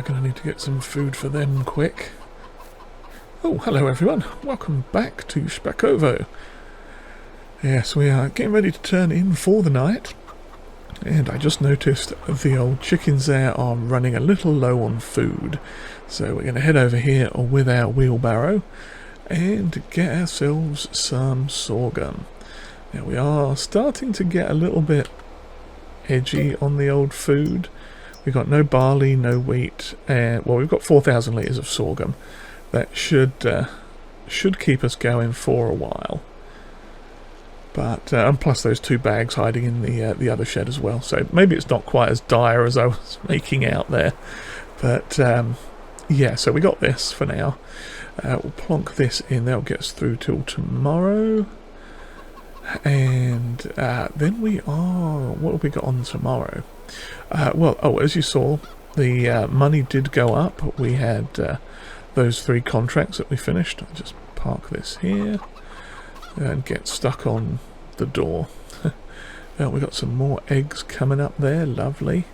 going to need to get some food for them quick. Oh, hello everyone. Welcome back to Szpakowo. Yes, we are getting ready to turn in for the night. And I just noticed the old chickens there are running a little low on food. So we're going to head over here with our wheelbarrow and get ourselves some sorghum. Now we are starting to get a little bit edgy on the old food. We've got no barley, no wheat, and well, we've got 4,000 litres of sorghum. That should keep us going for a while. But and plus those 2 bags hiding in the other shed as well. So maybe it's not quite as dire as I was making out there. But yeah, so we got this for now. We'll plonk this in. That'll get us through till tomorrow. And then we are... What have we got on tomorrow? Well, oh, as you saw, the money did go up. We had those 3 contracts that we finished. I'll just park this here and get stuck on the door. We got some more eggs coming up there. Lovely.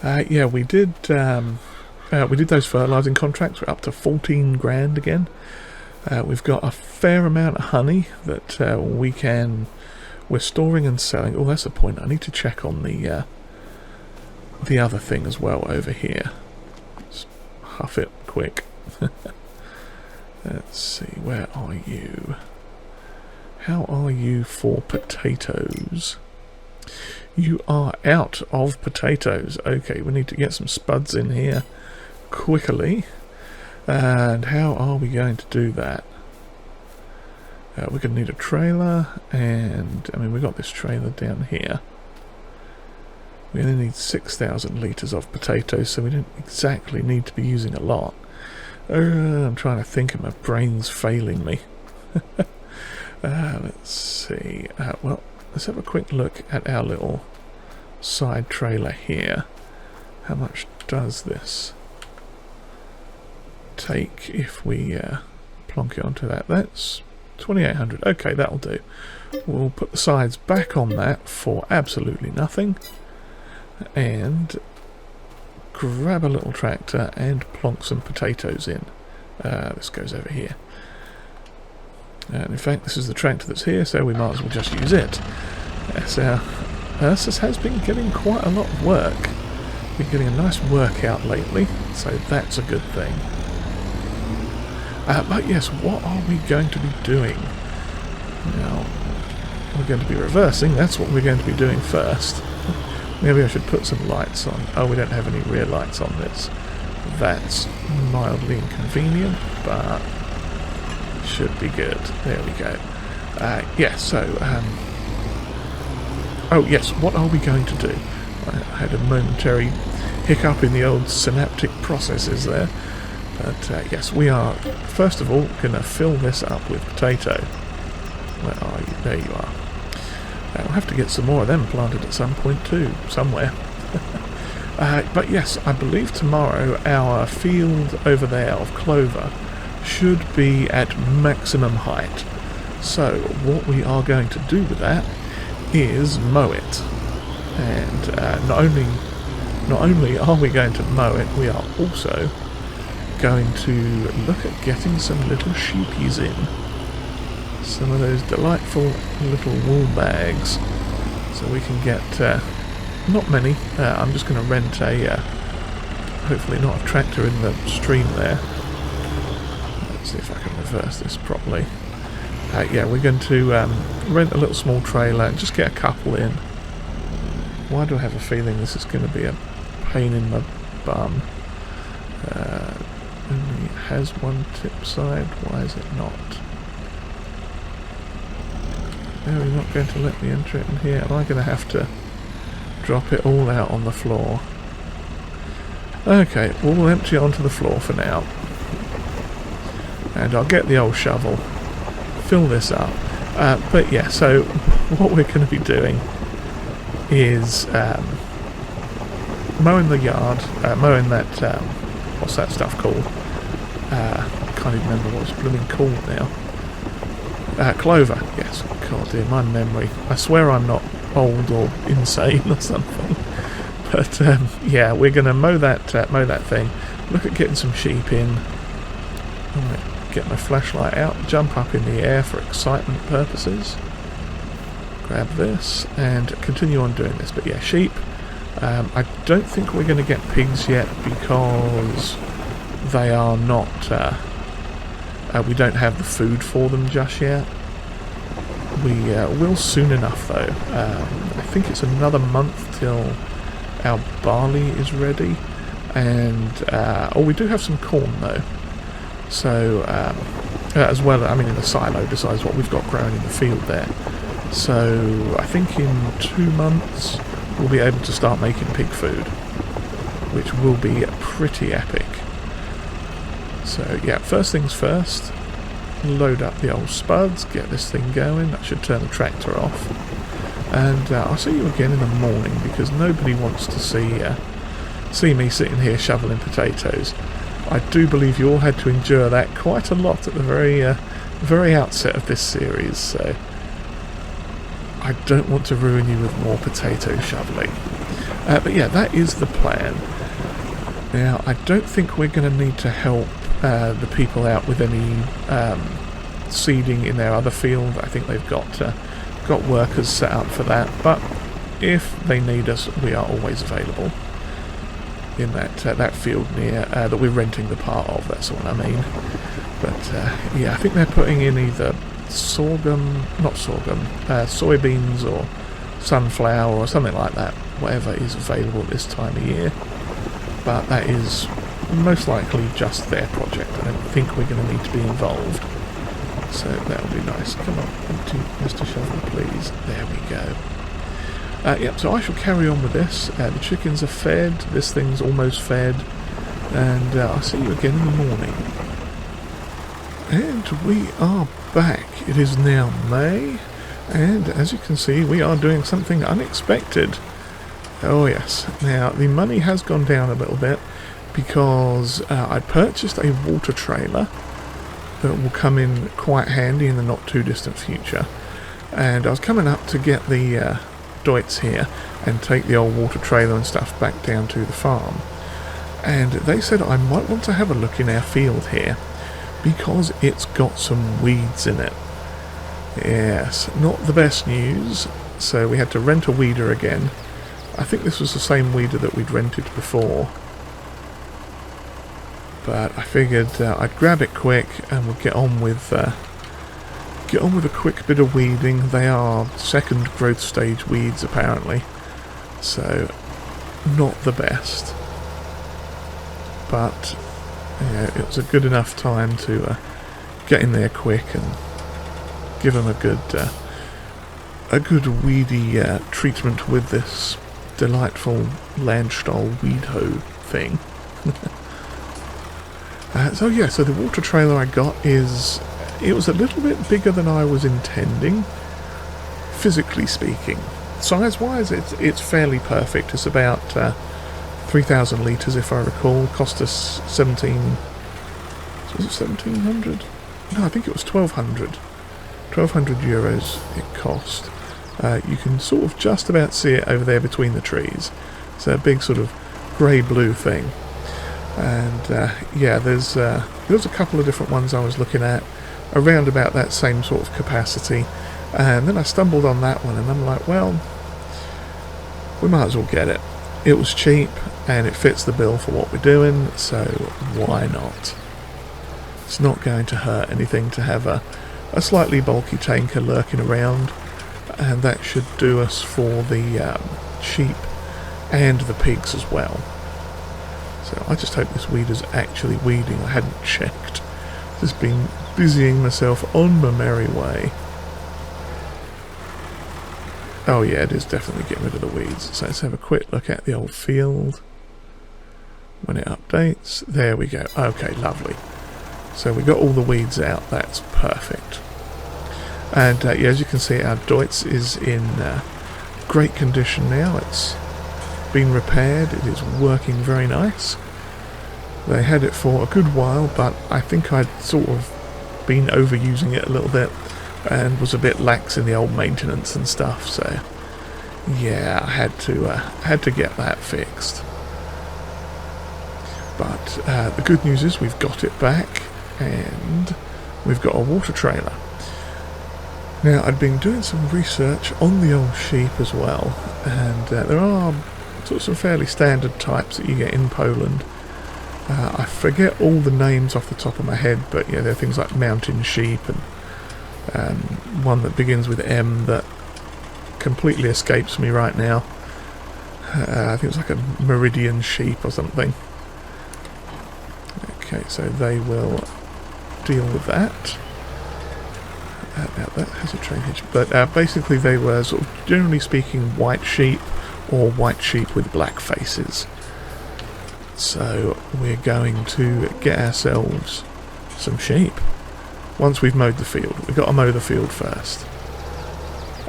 Yeah, we did those fertilizing contracts. We're up to 14 grand again. We've got a fair amount of honey that we're storing and selling. Oh, that's the point. I need to check on the other thing as well over here. Let's huff it quick. Let's see, where are you? How are you for potatoes? You are out of potatoes. Okay, we need to get some spuds in here quickly. And how are we going to do that? We're going to need a trailer, and I mean, we got this trailer down here. We only need 6,000 litres of potatoes, so we don't exactly need to be using a lot. I'm trying to think, and my brain's failing me. Let's see. Well, let's have a quick look at our little side trailer here. How much does this take if we plonk it onto that? That's 2,800. Okay, that'll do. We'll put the sides back on that for absolutely nothing. And grab a little tractor and plonk some potatoes in. This goes over here. And in fact, this is the tractor that's here, so we might as well just use it. Yes, our Ursus has been getting quite a lot of work. Been getting a nice workout lately, so that's a good thing. But yes, what are we going to be doing? Now, we're going to be reversing. That's what we're going to be doing first. Maybe I should put some lights on. Oh, we don't have any rear lights on this. That's mildly inconvenient, but should be good. There we go. Yeah, so, oh yes, what are we going to do? I had a momentary hiccup in the old synaptic processes there. But yes, we are, first of all, going to fill this up with potato. Where are you? There you are. We'll have to get some more of them planted at some point too, somewhere. But yes, I believe tomorrow our field over there of clover should be at maximum height. So what we are going to do with that is mow it. And not only are we going to mow it, we are also going to look at getting some little sheepies in. Some of those delightful little wool bags, so we can get not many. I'm just going to rent a hopefully not a tractor in the stream there. Let's see if I can reverse this properly. Yeah, we're going to rent a little small trailer and just get a couple in. Why do I have a feeling this is going to be a pain in the bum? Only has one tip side. Why is it not? No, you're not going to let me enter it in here. Am I going to have to drop it all out on the floor? Okay, we'll empty it onto the floor for now. And I'll get the old shovel, fill this up. But yeah, so what we're going to be doing is mowing the yard, mowing that, what's that stuff called? I can't even remember what it's blooming called now. Clover, yes. God dear, my memory. I swear I'm not old or insane or something. But yeah, we're going to mow that thing. Look at getting some sheep in. Get my flashlight out, jump up in the air for excitement purposes. Grab this and continue on doing this. But yeah, sheep. I don't think we're going to get pigs yet because they are not. We don't have the food for them just yet. We will soon enough though. I think it's another month till our barley is ready, and we do have some corn though. So as well, I mean in the silo besides what we've got growing in the field there. So I think in 2 months we'll be able to start making pig food, which will be pretty epic. So yeah, first things first, load up the old spuds, get this thing going. That should turn the tractor off. And I'll see you again in the morning because nobody wants to see me sitting here shoveling potatoes. I do believe you all had to endure that quite a lot at the very outset of this series, so I don't want to ruin you with more potato shoveling. But yeah, that is the plan. Now, I don't think we're going to need to help the people out with any seeding in their other field. I think they've got workers set up for that, but if they need us, we are always available in that field near that we're renting the part of. That's what I mean. But yeah, I think they're putting in either soybeans or sunflower or something like that, whatever is available at this time of year. But that is most likely just their project. I don't think we're going to need to be involved. So that'll be nice. Come on, empty Mr. Shovel, please. There we go. Yep, so I shall carry on with this. The chickens are fed, this thing's almost fed, and I'll see you again in the morning. And we are back. It is now May, and as you can see, we are doing something unexpected. Oh yes. Now, the money has gone down a little bit because I purchased a water trailer that will come in quite handy in the not too distant future. And I was coming up to get the Deutz here and take the old water trailer and stuff back down to the farm. And they said I might want to have a look in our field here because it's got some weeds in it. Yes, not the best news. So we had to rent a weeder again. I think this was the same weeder that we'd rented before. But I figured I'd grab it quick and we'll get on with a quick bit of weeding. They are second growth stage weeds apparently, so not the best. But yeah, it was a good enough time to get in there quick and give them a good weedy treatment with this delightful Landstuhl weed hoe thing. So yeah, so the water trailer I got it was a little bit bigger than I was intending, physically speaking. Size-wise, it's fairly perfect. It's about 3,000 litres, if I recall. Cost us 1,700? No, I think it was 1,200. 1,200 euros it cost. You can sort of just about see it over there between the trees. It's a big sort of grey-blue thing. And yeah, there's a couple of different ones I was looking at around about that same sort of capacity, and then I stumbled on that one and I'm like, well, we might as well get it. It was cheap and it fits the bill for what we're doing, so why not? It's not going to hurt anything to have a slightly bulky tanker lurking around, and that should do us for the sheep and the pigs as well. So I just hope this weeder's actually weeding. I hadn't checked. Just been busying myself on my merry way. Oh yeah, it is definitely getting rid of the weeds. So let's have a quick look at the old field. When it updates, there we go. Okay, lovely. So we got all the weeds out. That's perfect. And yeah, as you can see, our Deutz is in great condition now. It's been repaired. It is working very nice. They had it for a good while, but I think I'd sort of been overusing it a little bit and was a bit lax in the old maintenance and stuff, so Yeah, I had to get that fixed. But the good news is we've got it back, and we've got a water trailer. Now, I'd been doing some research on the old sheep as well, and there are sort of some fairly standard types that you get in Poland. I forget all the names off the top of my head, but yeah, there are things like mountain sheep and one that begins with M that completely escapes me right now. I think it's like a Meridian sheep or something. Okay, so they will deal with that. Now that has a train hitch, but basically they were sort of, generally speaking, white sheep or white sheep with black faces. So we're going to get ourselves some sheep once we've mowed the field. We've got to mow the field first.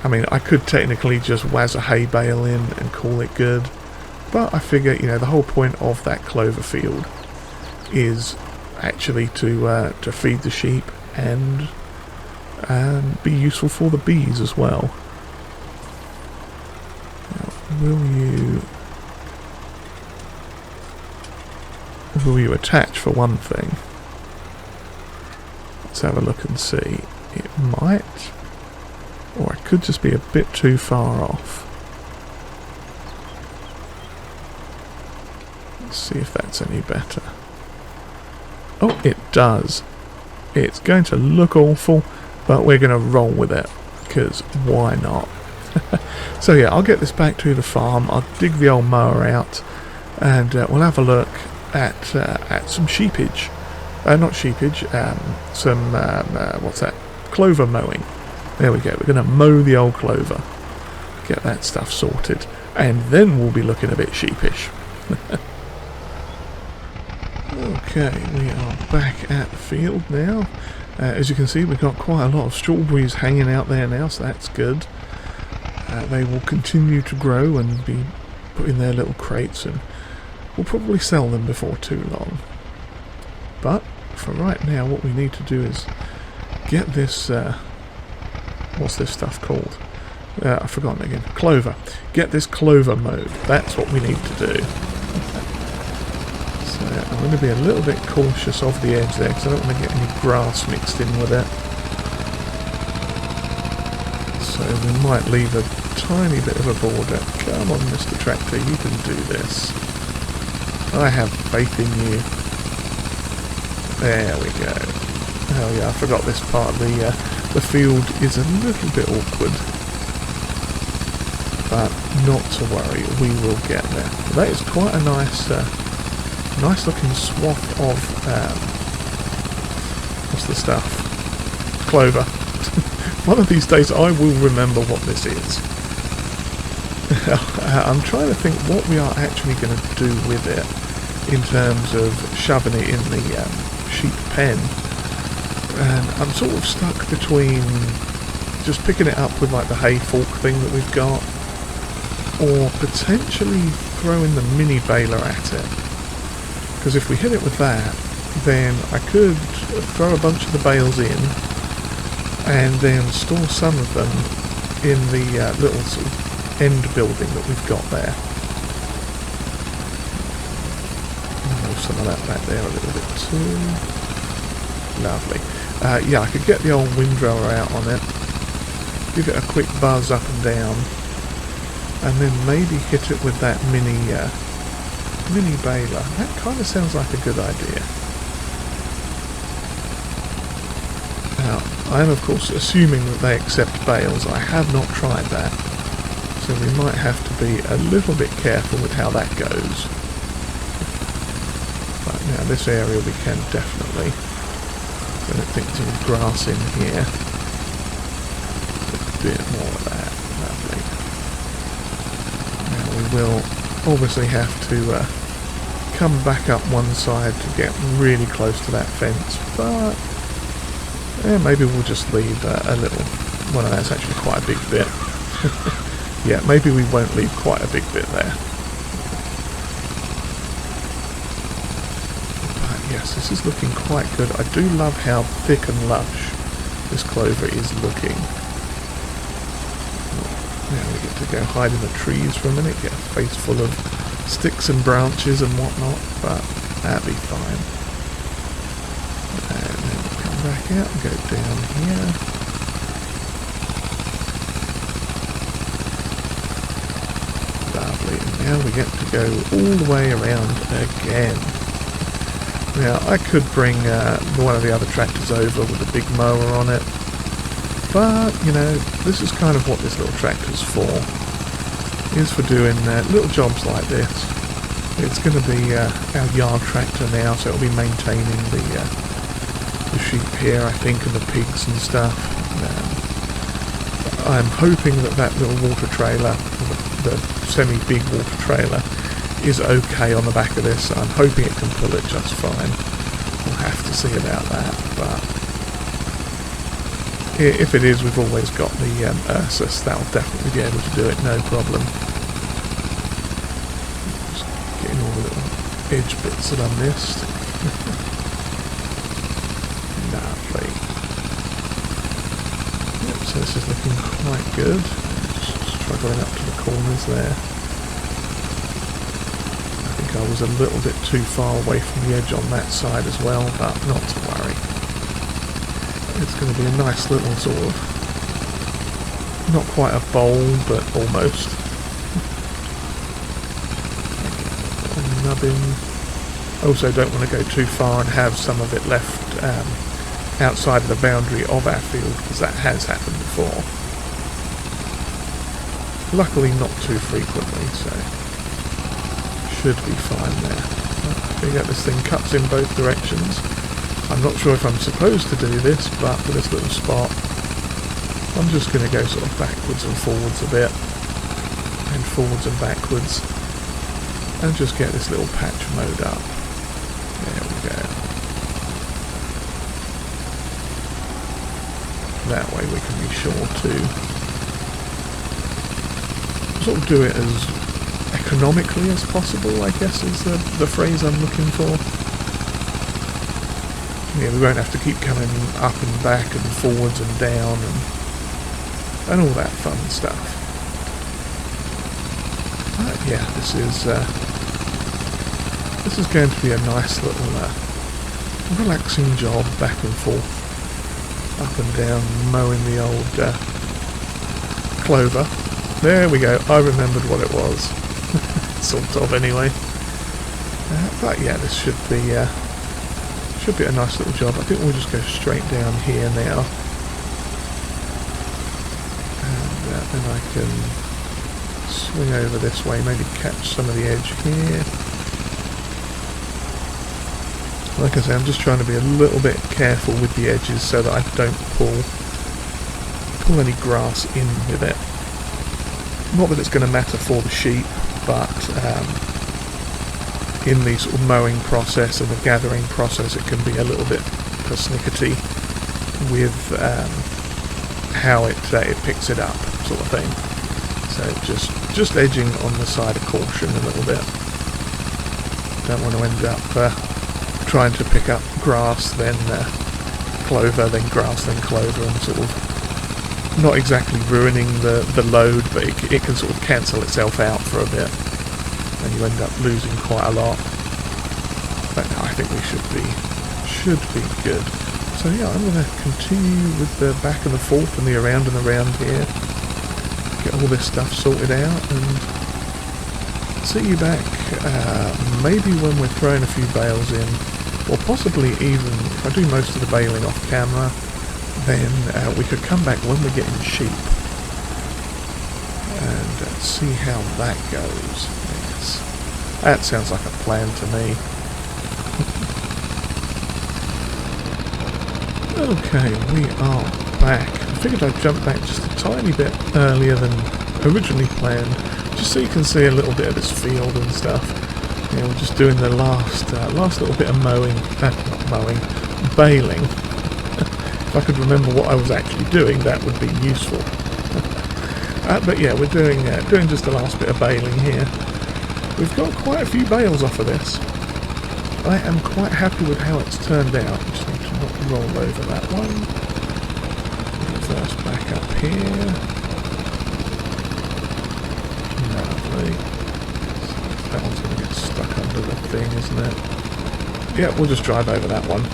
I mean, I could technically just wazz a hay bale in and call it good, but I figure, you know, the whole point of that clover field is actually to feed the sheep and be useful for the bees as well. Now, will you attach for one thing? Let's have a look and see. It might, or it could just be a bit too far off. Let's see if that's any better. Oh, it does. It's going to look awful, but we're going to roll with it, because why not? So yeah, I'll get this back to the farm, I'll dig the old mower out, and we'll have a look at some sheepage. Not sheepage, some, what's that? Clover mowing. There we go, we're going to mow the old clover. Get that stuff sorted, and then we'll be looking a bit sheepish. Okay, we are back at the field now. As you can see, we've got quite a lot of strawberries hanging out there now, so that's good. They will continue to grow and be put in their little crates, and we'll probably sell them before too long. But for right now, what we need to do is get this, what's this stuff called? I've forgotten again. Clover. Get this clover mowed. That's what we need to do. So I'm going to be a little bit cautious of the edge there, because I don't want to get any grass mixed in with it. So we might leave a tiny bit of a border. Come on, Mr. Tractor, you can do this. I have faith in you. There we go. Oh yeah, I forgot this part of the field is a little bit awkward. But not to worry, we will get there. That is quite a nice looking swath of, what's the stuff? Clover. One of these days I will remember what this is. I'm trying to think what we are actually going to do with it in terms of shoving it in the sheep pen. And I'm sort of stuck between just picking it up with like the hay fork thing that we've got, or potentially throwing the mini baler at it. Because if we hit it with that, then I could throw a bunch of the bales in and then store some of them in the little sort of end building that we've got there. I'll move some of that back there a little bit too. Lovely. Yeah, I could get the old windrower out on it, give it a quick buzz up and down, and then maybe hit it with that mini baler. That kind of sounds like a good idea. Now, I am of course assuming that they accept bales. I have not tried that, so we might have to be a little bit careful with how that goes. But now this area we can definitely. I don't think there's any grass in here. A bit more of that. Lovely. Now we will obviously have to come back up one side to get really close to that fence, but maybe we'll just leave a little. Well, no, that's actually quite a big bit. Yeah, maybe we won't leave quite a big bit there. But yes, this is looking quite good. I do love how thick and lush this clover is looking. Now we get to go hide in the trees for a minute, get a face full of sticks and branches and whatnot, but that'll be fine. And then we'll come back out and go down here. Lovely, and now we get to go all the way around again. Now I could bring one of the other tractors over with a big mower on it, but you know, this is kind of what this little tractor's for. Is for doing little jobs like this. It's going to be our yard tractor now, so it'll be maintaining the sheep here, I think, and the pigs and stuff. I'm hoping that little water trailer, the semi-big water trailer, is okay on the back of this. I'm hoping it can pull it just fine. We'll have to see about that, but if it is, we've always got the Ursus. That'll definitely be able to do it, no problem. Just getting all the little edge bits that I missed. Lovely. Yep, so this is looking quite good. Just struggling up to the corners there. I think I was a little bit too far away from the edge on that side as well, but not to worry. It's going to be a nice little sort of, not quite a bowl, but almost. Nubbin. Also don't want to go too far and have some of it left outside of the boundary of our field, because that has happened before. Luckily not too frequently, so should be fine there. You get this thing cuts in both directions. I'm not sure if I'm supposed to do this, but for this little spot, I'm just going to go sort of backwards and forwards a bit, and forwards and backwards, and just get this little patch mowed up. There we go. That way we can be sure to sort of do it as economically as possible, I guess is the phrase I'm looking for. Yeah, we won't have to keep coming up and back and forwards and down and all that fun stuff. But yeah, this is going to be a nice little relaxing job, back and forth, up and down, mowing the old clover. There we go. I remembered what it was, sort of anyway. But yeah, this should be a nice little job. I think we'll just go straight down here now, and then I can swing over this way, maybe catch some of the edge here. Like I say, I'm just trying to be a little bit careful with the edges so that I don't pull any grass in with it. Not that it's going to matter for the sheep, but in the sort of mowing process and the gathering process, it can be a little bit persnickety with how it picks it up, sort of thing. So just edging on the side of caution a little bit. Don't want to end up trying to pick up grass, then clover, then grass, then clover, and sort of not exactly ruining the load, but it can sort of cancel itself out for a bit, and you end up losing quite a lot. But no, I think we should be good. So yeah, I'm going to continue with the back and the forth and the around and around here, get all this stuff sorted out, and see you back maybe when we're throwing a few bales in, or possibly even if I do most of the baling off camera, then we could come back when we're getting sheep and see how that goes. Yes. That sounds like a plan to me. Okay, we are back. I figured I'd jump back just a tiny bit earlier than originally planned, just so you can see a little bit of this field and stuff. Yeah, we're just doing the last little bit of mowing, not mowing, baling. If I could remember what I was actually doing, that would be useful. But yeah, we're doing just the last bit of baling here. We've got quite a few bales off of this. I am quite happy with how it's turned out. Just need to not roll over that one. Reverse back up here. see. That one's going to get stuck under the thing, isn't it? Yeah, we'll just drive over that one.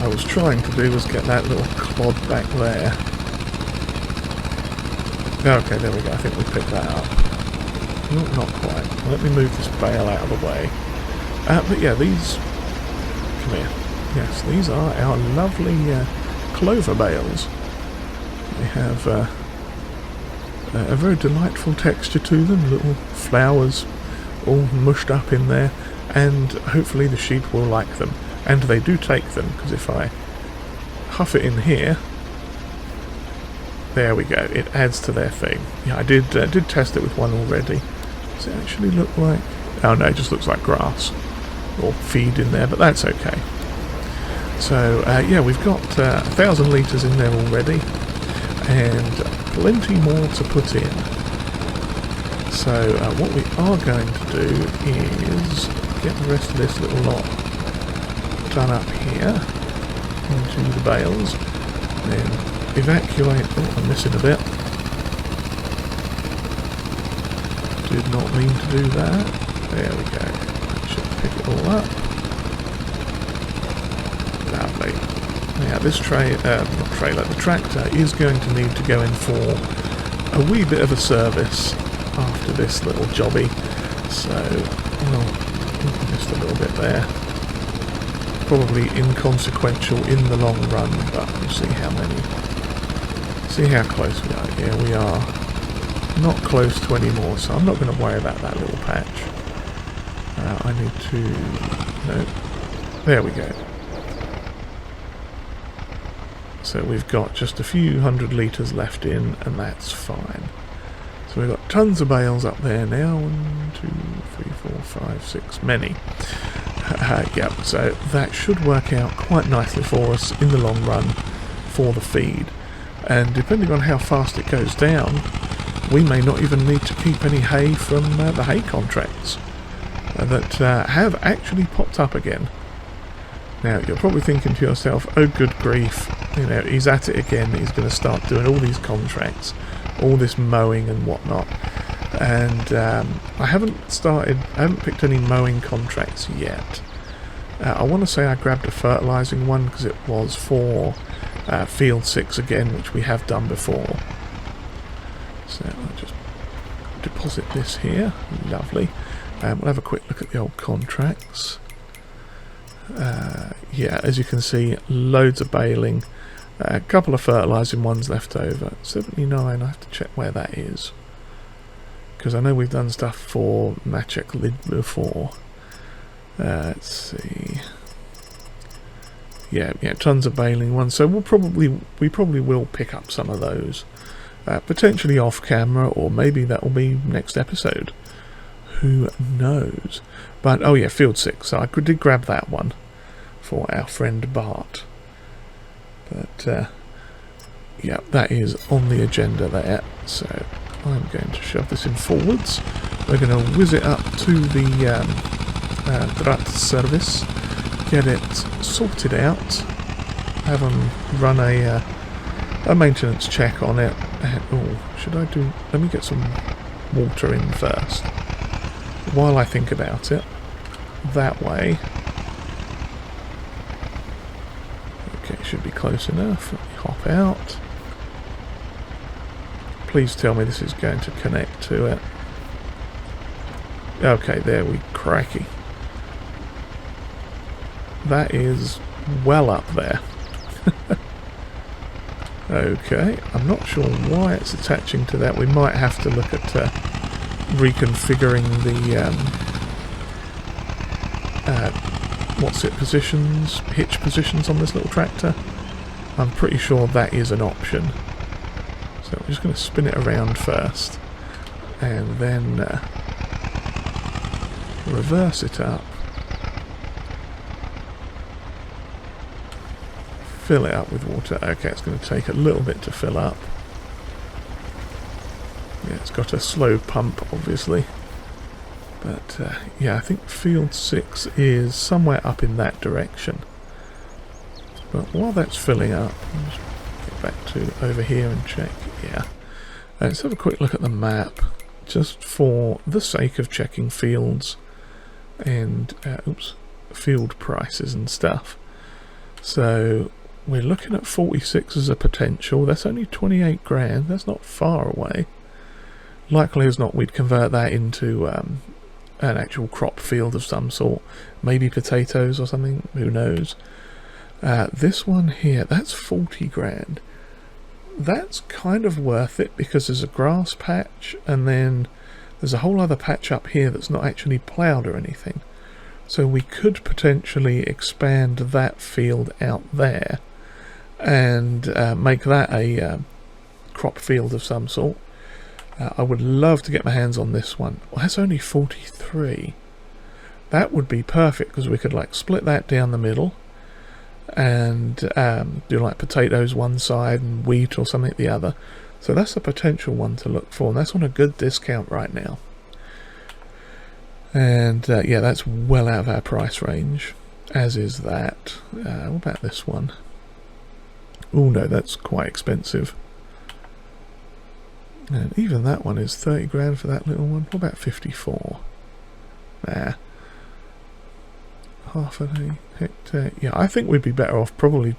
I was trying to do was get that little clod back there. Okay, there we go. I think we picked that up. No, not quite. Let me move this bale out of the way. But yeah, these... Come here. Yes, these are our lovely clover bales. They have a very delightful texture to them. Little flowers all mushed up in there. And hopefully the sheep will like them. And they do take them, because if I huff it in here... There we go, it adds to their thing. Yeah, I did test it with one already. Does it actually look like... Oh no, it just looks like grass. Or feed in there, but that's okay. So, yeah, we've got 1,000 litres in there already. And plenty more to put in. So, what we are going to do is get the rest of this little lot done up here into the bales. Then evacuate. Oh, I'm missing a bit. Did not mean to do that. There we go. That should pick it all up. Lovely. Now this the tractor is going to need to go in for a wee bit of a service after this little jobby. So, well, just a little bit there. Probably inconsequential in the long run, but we'll see how many. See how close we are. Yeah, we are not close to any more, so I'm not going to worry about that little patch. I need to... No. There we go. So we've got just a few hundred litres left in, and that's fine. So we've got tons of bales up there now. 1, 2, 3, 4, 5, 6, many. Yep, so that should work out quite nicely for us in the long run for the feed. And depending on how fast it goes down, we may not even need to keep any hay from the hay contracts that have actually popped up again. Now, you're probably thinking to yourself, oh good grief, you know, he's at it again, he's going to start doing all these contracts, all this mowing and whatnot. And I haven't picked any mowing contracts yet. I want to say I grabbed a fertilising one because it was for field 6 again, which we have done before. So I'll just deposit this here. Lovely. We'll have a quick look at the old contracts. Yeah, as you can see, loads of baling. A couple of fertilising ones left over. 79, I have to check where that is. Because I know we've done stuff for MechMoxer before. Let's see. Yeah, tons of baling ones. So we probably will pick up some of those, potentially off camera, or maybe that will be next episode. Who knows? But oh yeah, field 6. So I did grab that one for our friend Bart. But yeah, that is on the agenda there. So I'm going to shove this in forwards. We're going to whiz it up to the Drat service, get it sorted out, have them run a maintenance check on it. Oh, should I do... Let me get some water in first, while I think about it. That way. Okay, should be close enough. Let me hop out. Please tell me this is going to connect to it. Okay, there we cracky. That is well up there. Okay, I'm not sure why it's attaching to that. We might have to look at reconfiguring the hitch positions on this little tractor. I'm pretty sure that is an option. So I'm just going to spin it around first, and then reverse it up. Fill it up with water. Okay, it's going to take a little bit to fill up. Yeah, it's got a slow pump, obviously. But, yeah, I think field 6 is somewhere up in that direction. But while that's filling up, I'll just get back to over here and check. Yeah. Let's have a quick look at the map, just for the sake of checking fields and field prices and stuff. So we're looking at 46 as a potential. That's only 28 grand. That's not far away. Likely as not, we'd convert that into an actual crop field of some sort, maybe potatoes or something, who knows. This one here, that's 40 grand. That's kind of worth it because there's a grass patch and then there's a whole other patch up here that's not actually ploughed or anything. So we could potentially expand that field out there and make that a crop field of some sort. I would love to get my hands on this one. Well, that's only 43. That would be perfect because we could like split that down the middle and do like potatoes one side and wheat or something the other. So that's a potential one to look for, and that's on a good discount right now. And yeah, that's well out of our price range, as is that. What about this one? Oh no, that's quite expensive. And even that one is 30 grand for that little one. What about 54? Nah. Half a hectare. Yeah, I think we'd be better off probably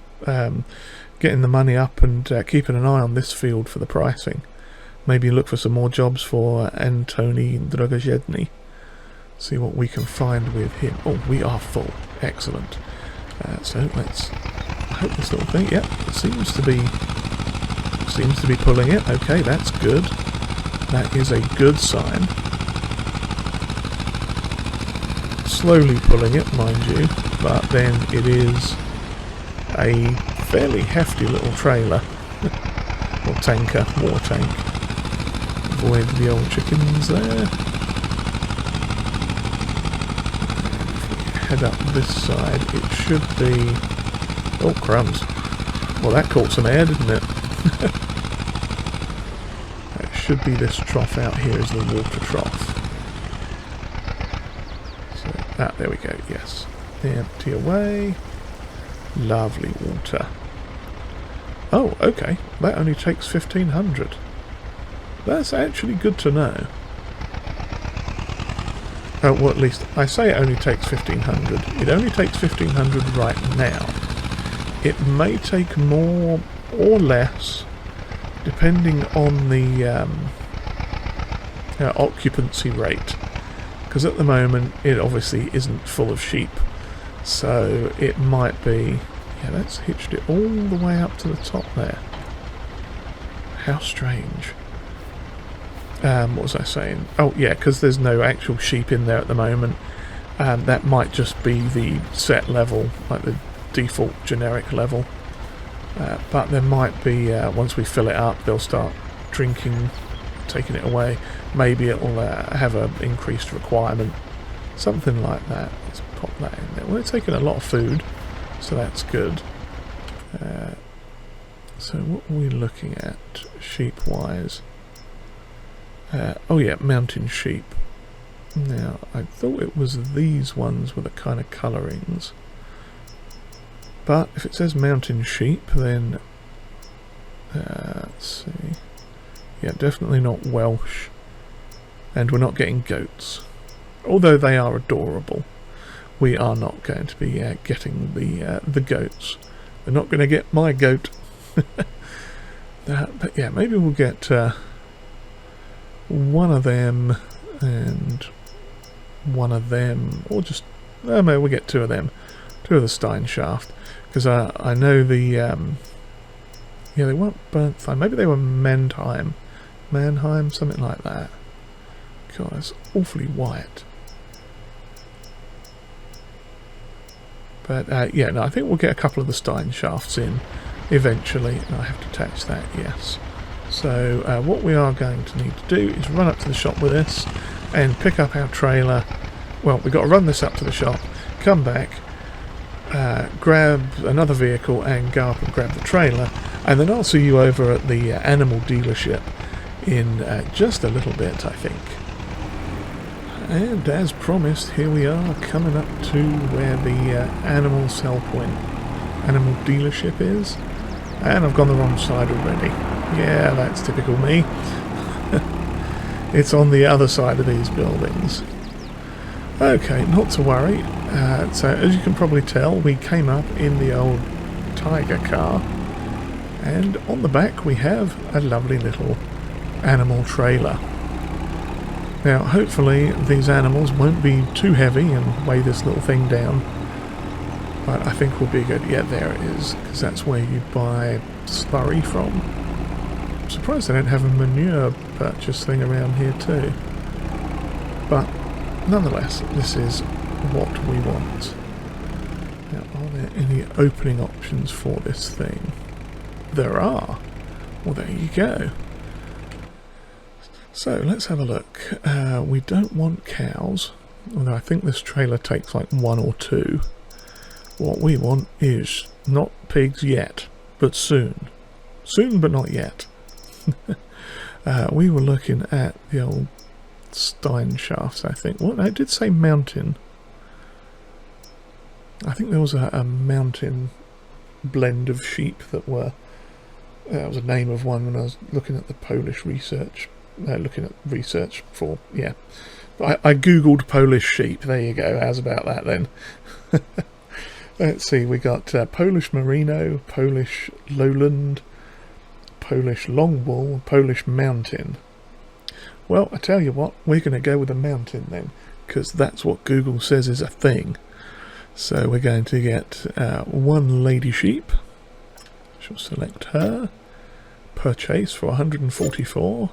getting the money up and keeping an eye on this field for the pricing. Maybe look for some more jobs for Antoni Drogojedny. See what we can find with him. Oh, we are full. Excellent. So let's hope this little thing. Yep, it seems to be pulling it. Okay, that's good. That is a good sign. Slowly pulling it, mind you, but then it is a fairly hefty little trailer. Or tanker, water tank. Avoid the old chickens there. Head up this side, it should be... Oh, crumbs. Well, that caught some air, didn't it? It should be this trough out here is the water trough. So, there we go, yes. Empty away. Lovely water. Oh, okay. That only takes 1,500. That's actually good to know. Well, at least I say it only takes 1,500. It only takes 1,500 right now. It may take more or less, depending on the occupancy rate. Because at the moment, it obviously isn't full of sheep. So it might be... Yeah, that's hitched it all the way up to the top there. How strange. What was I saying? Oh yeah, because there's no actual sheep in there at the moment. That might just be the set level, like the default generic level. But there might be, once we fill it up, they'll start drinking, taking it away. Maybe it'll have an increased requirement. Something like that. Let's pop that in there. Well, it's taking a lot of food, so that's good. So what are we looking at, sheep-wise? Oh yeah, mountain sheep. Now, I thought it was these ones with the kind of colourings. But if it says mountain sheep, then... let's see... Yeah, definitely not Welsh. And we're not getting goats. Although they are adorable. We are not going to be getting the goats. They're not going to get my goat. But yeah, maybe we'll get... one of them and one of them, or just maybe we'll get two of them, two of the Stein shaft, because I know the yeah, they weren't Berntheim, maybe they were Mannheim, something like that. God, it's awfully white. But yeah, no, I think we'll get a couple of the Stein shafts in eventually. I have to attach that, yes. So what we are going to need to do is run up to the shop with this and pick up our trailer. Well, we've got to run this up to the shop, come back, grab another vehicle and go up and grab the trailer, and then I'll see you over at the animal dealership in just a little bit, I think. And as promised, here we are coming up to where the animal sell point, animal dealership is. And I've gone the wrong side already. Yeah, that's typical me. It's on the other side of these buildings. Okay, not to worry. So as you can probably tell, we came up in the old Tiger car, and on the back we have a lovely little animal trailer. Now hopefully these animals won't be too heavy and weigh this little thing down, but I think we'll be good. Yeah, there it is, because that's where you buy slurry from. I'm surprised they don't have a manure purchase thing around here too, but nonetheless, this is what we want. Now, are there any opening options for this thing? There are. Well, there you go. So, let's have a look. We don't want cows, although I think this trailer takes like 1 or 2. What we want is not pigs yet, but soon. Soon, but not yet. We were looking at the old Stein shafts, I think. Well, no, it did say mountain. I think there was a mountain blend of sheep that were... that was the name of one when I was looking at the Polish research. Looking at research for... yeah. I googled Polish sheep. There you go. How's about that then? Let's see. We got Polish Merino, Polish Lowland, Polish Long Wool, Polish Mountain. Well, I tell you what, we're going to go with a mountain then, because that's what Google says is a thing. So we're going to get one lady sheep. Shall select her. Purchase for 144.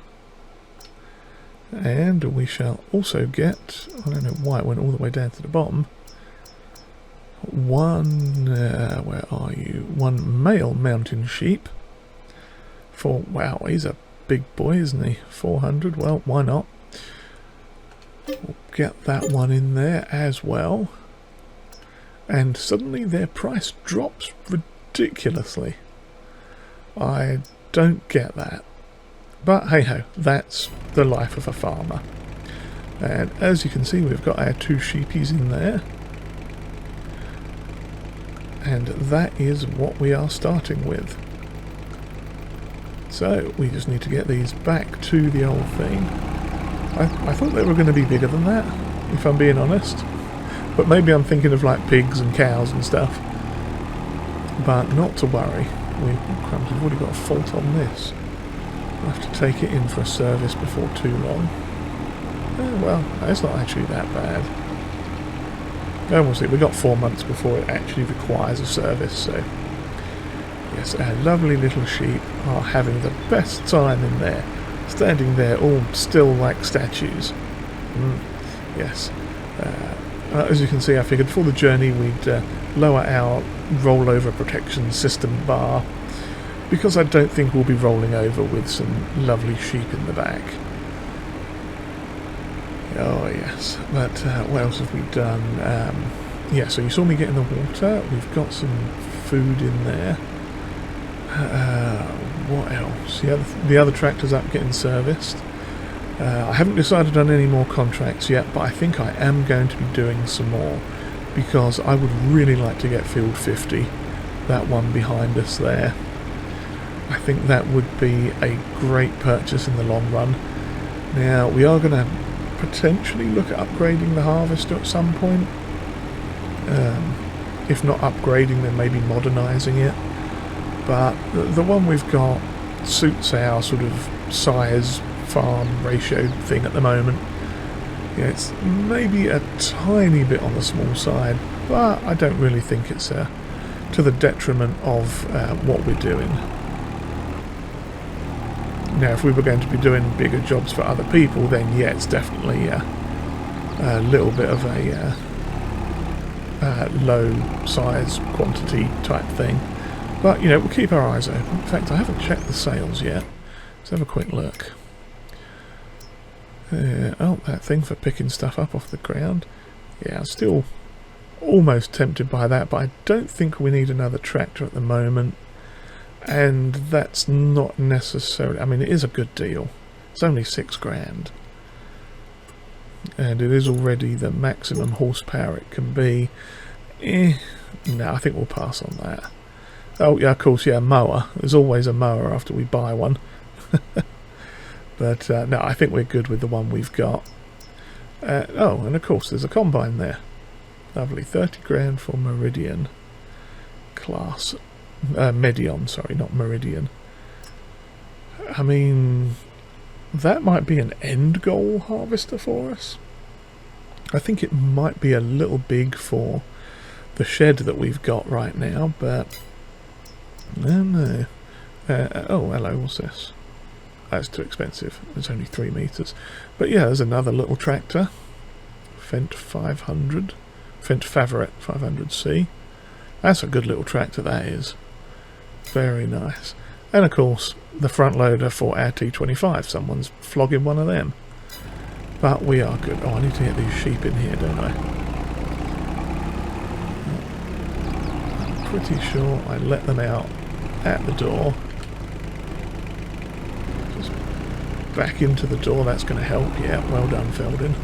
And we shall also get, I don't know why it went all the way down to the bottom, one, where are you? One male mountain sheep for, wow, he's a big boy, isn't he? 400, well, why not? We'll get that one in there as well. And suddenly their price drops ridiculously. I don't get that. But hey ho, that's the life of a farmer. And as you can see, we've got our 2 sheepies in there. And that is what we are starting with. So we just need to get these back to the old thing. I thought they were going to be bigger than that, if I'm being honest. But maybe I'm thinking of like pigs and cows and stuff. But not to worry. We've already got a fault on this. We'll have to take it in for a service before too long. Oh, well, it's not actually that bad. And we'll see, we've got 4 months before it actually requires a service, so... yes, our lovely little sheep are having the best time in there. Standing there all still like statues. Yes. As you can see, I figured for the journey we'd lower our rollover protection system bar, because I don't think we'll be rolling over with some lovely sheep in the back. Oh yes, but what else have we done? Yeah, so you saw me get in the water. We've got some food in there. What else? Yeah, the other tractor's up getting serviced. I haven't decided on any more contracts yet, but I think I am going to be doing some more, because I would really like to get Field 50, that one behind us there. I think that would be a great purchase in the long run. Now, we are going to potentially look at upgrading the harvester at some point. If not upgrading, then maybe modernising it. But the one we've got suits our sort of size farm ratio thing at the moment. Yeah, it's maybe a tiny bit on the small side, but I don't really think it's to the detriment of what we're doing. Now, if we were going to be doing bigger jobs for other people, then yeah, it's definitely a little bit of a low size quantity type thing. But, you know, we'll keep our eyes open. In fact, I haven't checked the sales yet. Let's have a quick look. Oh, that thing for picking stuff up off the ground. Yeah, I'm still almost tempted by that, but I don't think we need another tractor at the moment. And that's not necessarily... I mean, it is a good deal. It's only £6,000. And it is already the maximum horsepower it can be. No, I think we'll pass on that. Oh, yeah, of course, yeah, mower. There's always a mower after we buy one. But no, I think we're good with the one we've got. Oh, and of course there's a combine there. Lovely, 30 grand for Meridian class. Medion, sorry, not Meridian. I mean, that might be an end goal harvester for us. I think it might be a little big for the shed that we've got right now, but no. Oh, hello, what's this? That's too expensive. It's only 3 meters. But yeah, there's another little tractor. Fendt 500. Fendt Frvetz 500C. That's a good little tractor, that is. Very nice. And of course, the front loader for our T25. Someone's flogging one of them. But we are good. Oh, I need to get these sheep in here, don't I? I'm pretty sure I let them out at the door. Just back into the door, that's going to help. Yeah, well done, Feldin.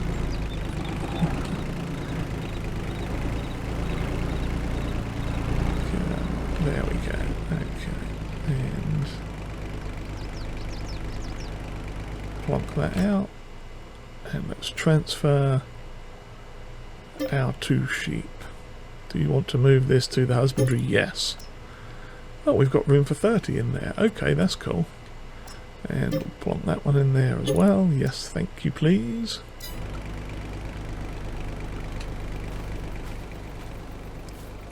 There we go. Okay. And plonk that out. And let's transfer our 2 sheep. Do you want to move this to the husbandry? Yes. Oh, we've got room for 30 in there. Okay, that's cool. And we'll plonk that one in there as well. Yes, thank you, please.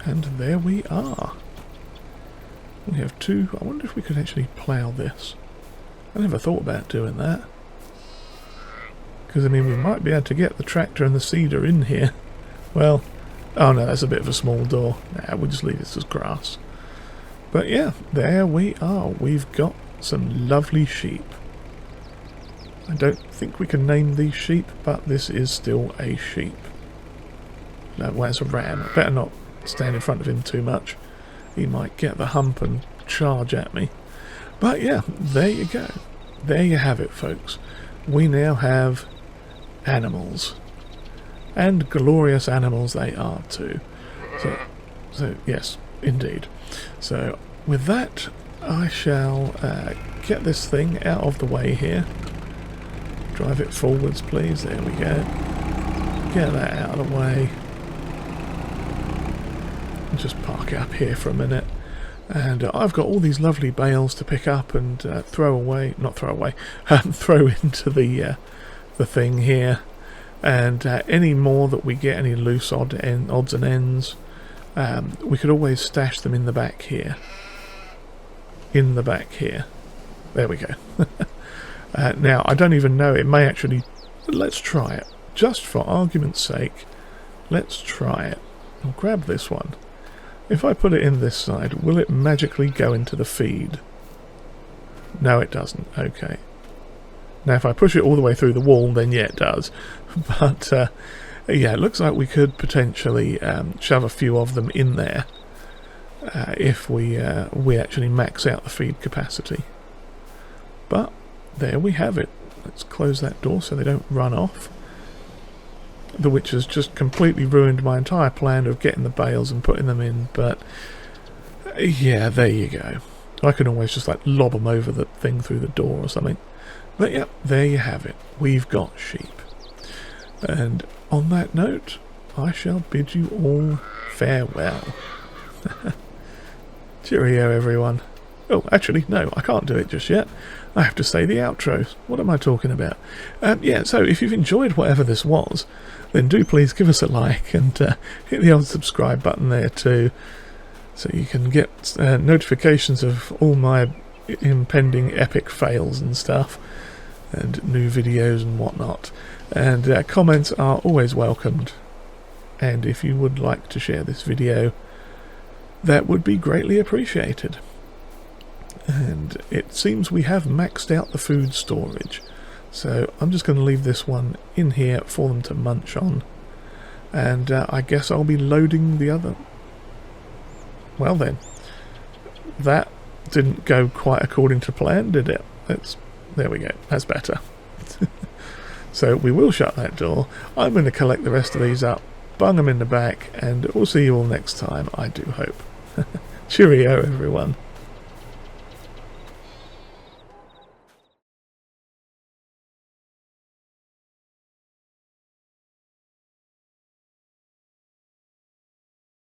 And there we are. We have 2. I wonder if we could actually plough this. I never thought about doing that. Because, I mean, we might be able to get the tractor and the seeder in here. Well, oh no, that's a bit of a small door. Nah, we'll just leave this as grass. But yeah, there we are. We've got some lovely sheep. I don't think we can name these sheep, but this is still a sheep. No, well, it's a ram. I better not stand in front of him too much. He might get the hump and charge at me. But yeah, there you go. There you have it, folks. We now have animals. And glorious animals they are too. So yes, indeed. So with that, I shall get this thing out of the way here. Drive it forwards, please. There we go. Get that out of the way. Just park it up here for a minute. And I've got all these lovely bales to pick up and throw away. Not throw away. Throw into the thing here. And any more that we get, any loose odds and ends, we could always stash them in the back here. In the back here. There we go. Now, I don't even know. It may actually... Let's try it. Just for argument's sake, let's try it. I'll grab this one. If I put it in this side, will it magically go into the feed? No, it doesn't. Okay. Now, if I push it all the way through the wall, then yeah, it does. But, yeah, it looks like we could potentially shove a few of them in there if we actually max out the feed capacity. But there we have it. Let's close that door so they don't run off. The which has just completely ruined my entire plan of getting the bales and putting them in, but yeah, there you go. I can always just like lob them over the thing through the door or something. But yeah, there you have it. We've got sheep. And on that note, I shall bid you all farewell. Cheerio, everyone. Oh, actually, no, I can't do it just yet. I have to say the outro. What am I talking about? Yeah, so if you've enjoyed whatever this was, then do please give us a like and hit the old subscribe button there too, so you can get notifications of all my impending epic fails and stuff, and new videos and whatnot. And comments are always welcomed. And if you would like to share this video, that would be greatly appreciated. And it seems we have maxed out the food storage, so I'm just going to leave this one in here for them to munch on, and I guess I'll be loading the other. Well then, that didn't go quite according to plan, did it? There we go, that's better. So we will shut that door. I'm going to collect the rest of these up, bung them in the back, and we'll see you all next time, I do hope. Cheerio, everyone.